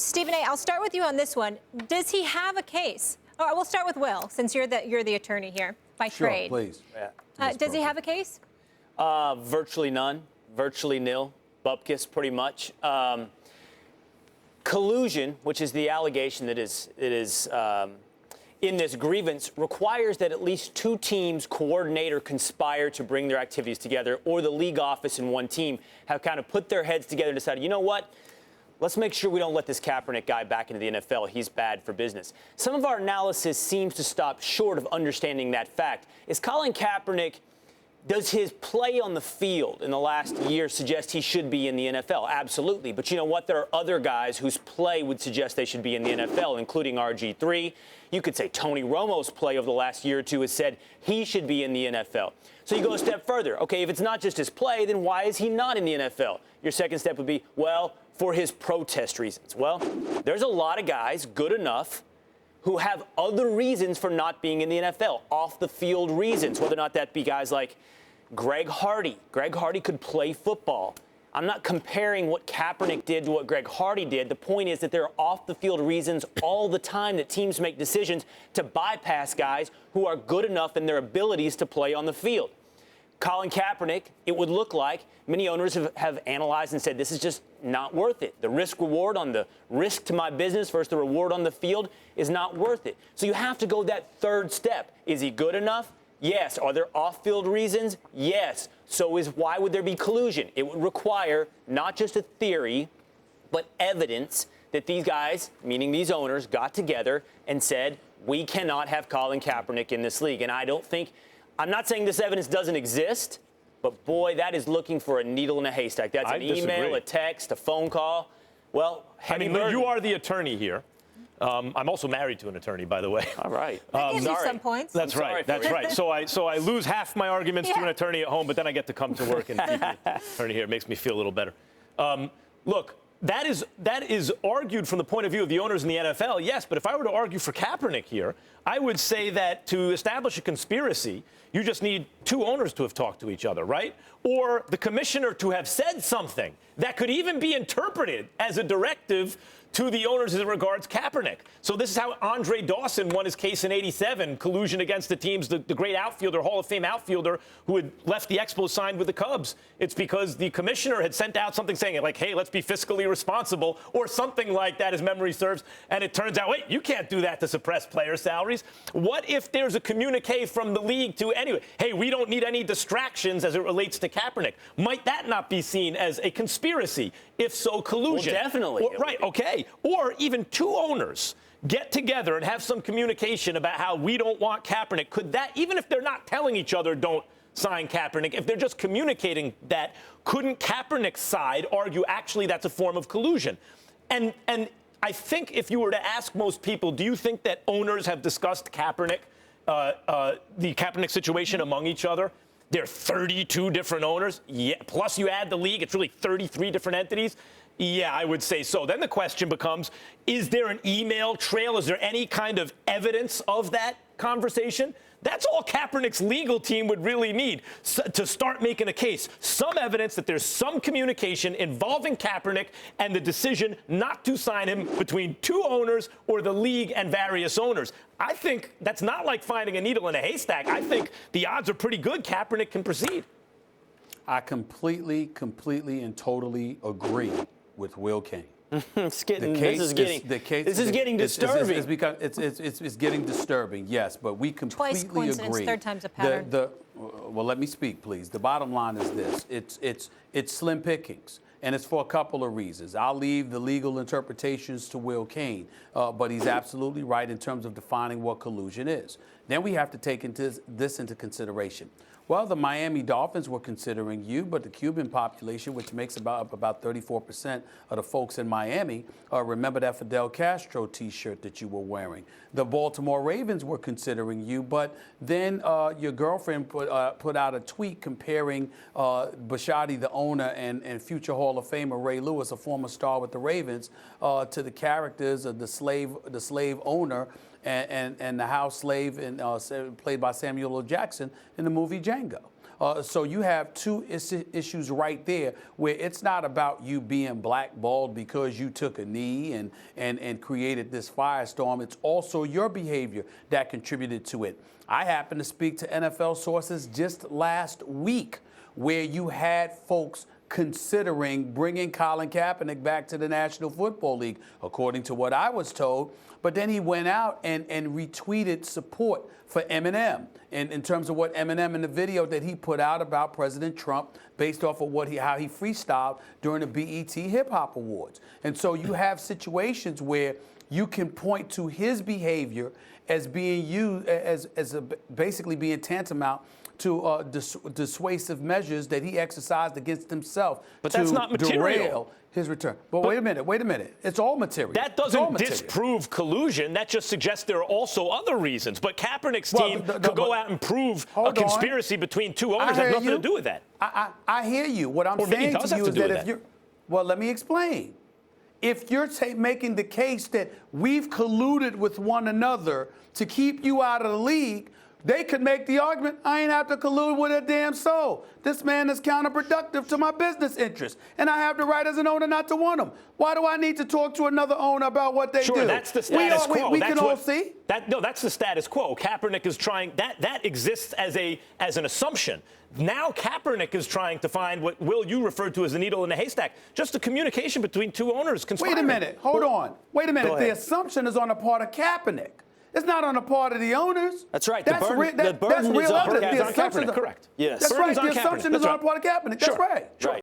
Stephen A., I'll start with you on this one. Does he have a case? Oh, we'll start with Will, since you're the attorney here by trade. Sure, please. Does he have a case? Virtually none. Virtually nil. Bupkis, pretty much. Collusion, which is the allegation that is in this grievance, requires that at least two teams coordinate or conspire to bring their activities together, or the league office and one team have kind of put their heads together and decided, you know what? Let's make sure we don't let this Kaepernick guy back into the NFL. He's bad for business. Some of our analysis seems to stop short of understanding that fact. Is Colin Kaepernick, does his play on the field in the last year suggest he should be in the NFL? Absolutely. But you know what? There are other guys whose play would suggest they should be in the NFL, including RG3. You could say Tony Romo's play over the last year or two has said he should be in the NFL. So you go a step further. Okay, if it's not just his play, then why is he not in the NFL? Your second step would be, well, for his protest reasons. Well, there's a lot of guys good enough who have other reasons for not being in the NFL, off-the-field reasons, whether or not that be guys like Greg Hardy. Greg Hardy could play football. I'm not comparing what Kaepernick did to what Greg Hardy did. The point is that there are off-the-field reasons all the time that teams make decisions to bypass guys who are good enough in their abilities to play on the field. Colin Kaepernick, it would look like many owners have analyzed and said this is just not worth it. The risk-reward on the risk to my business versus the reward on the field is not worth it. So you have to go that third step. Is he good enough? Yes. Are there off-field reasons? Yes. So why would there be collusion? It would require not just a theory, but evidence that these guys, meaning these owners, got together and said, we cannot have Colin Kaepernick in this league. And I'm not saying this evidence doesn't exist, but boy, that is looking for a needle in a haystack. That's an email, a text, a phone call. Well, you are the attorney here. I'm also married to an attorney, by the way. All right. That gives you some points. That's right. That's right. So I lose half my arguments to an attorney at home, but then I get to come to work and be the attorney here. It makes me feel a little better. Look, that is argued from the point of view of the owners in the NFL, yes. But if I were to argue for Kaepernick here, I would say that to establish a conspiracy, you just need two owners to have talked to each other, right? Or the commissioner to have said something that could even be interpreted as a directive to the owners as it regards Kaepernick. So this is how Andre Dawson won his case in '87, collusion against the teams, the great outfielder, Hall of Fame outfielder, who had left the Expos signed with the Cubs. It's because the commissioner had sent out something saying, like, hey, let's be fiscally responsible, or something like that, as memory serves. And it turns out, wait, you can't do that to suppress player salaries. What if there's a communique from the league to, anyway, hey, we don't need any distractions as it relates to Kaepernick? Might that not be seen as a conspiracy? If so, collusion. Well, definitely. Right, okay. Or even two owners get together and have some communication about how we don't want Kaepernick. Could that, even if they're not telling each other don't sign Kaepernick, if they're just communicating that, couldn't Kaepernick's side argue actually that's a form of collusion? And I think if you were to ask most people, do you think that owners have discussed Kaepernick, the Kaepernick situation among each other? There are 32 different owners. Yeah, plus you add the league, it's really 33 different entities. Yeah, I would say so. Then the question becomes, is there an email trail? Is there any kind of evidence of that conversation? That's all Kaepernick's legal team would really need to start making a case. Some evidence that there's some communication involving Kaepernick and the decision not to sign him between two owners or the league and various owners. I think that's not like finding a needle in a haystack. I think the odds are pretty good Kaepernick can proceed. I completely and totally agree with Will Cain. This is getting disturbing. It's getting disturbing, yes, but we completely Twice coincidence, agree. third time's a pattern. Well, let me speak, please. The bottom line is this. It's slim pickings, and it's for a couple of reasons. I'll leave the legal interpretations to Will Cain, but he's absolutely right in terms of defining what collusion is. Then we have to take this into consideration. Well, the Miami Dolphins were considering you, but the Cuban population, which makes about 34% of the folks in Miami, remember that Fidel Castro T-shirt that you were wearing. The Baltimore Ravens were considering you, but then your girlfriend put out a tweet comparing Bisciotti, the owner, and future Hall of Famer Ray Lewis, a former star with the Ravens, to the characters of the slave owner and the house slave, played by Samuel L. Jackson in the movie Django. So you have two issues right there where it's not about you being blackballed because you took a knee and created this firestorm. It's also your behavior that contributed to it. I happened to speak to NFL sources just last week where you had folks considering bringing Colin Kaepernick back to the National Football League, according to what I was told. But then he went out and retweeted support for Eminem in terms of what Eminem in the video that he put out about President Trump based off of how he freestyled during the BET Hip Hop Awards. And so you have situations where you can point to his behavior as being used basically being tantamount to dissuasive measures that he exercised against himself that's not material. Derail his return. But wait a minute. It's all material. That doesn't disprove collusion. That just suggests there are also other reasons. But Kaepernick's team could go out and prove a conspiracy between two owners. Has nothing to do with that. I hear you. What I'm saying to you is that if you're... Well, let me explain. If you're making the case that we've colluded with one another to keep you out of the league, they could make the argument, I ain't have to collude with a damn soul. This man is counterproductive to my business interests, and I have the right as an owner not to want him. Why do I need to talk to another owner about what they do? Sure, that's the status quo. We can all see. That's the status quo. Kaepernick is trying, that exists as an assumption. Now Kaepernick is trying to find what, Will, you referred to as the needle in the haystack, just the communication between two owners conspiring. Wait a minute. Hold on. Wait a minute. The assumption is on the part of Kaepernick. It's not on the part of the owners. That's right. That's the burden real is evidence. The assumption, correct. Yes. That's right. The assumption is on the part of Kaepernick. That's right. Right.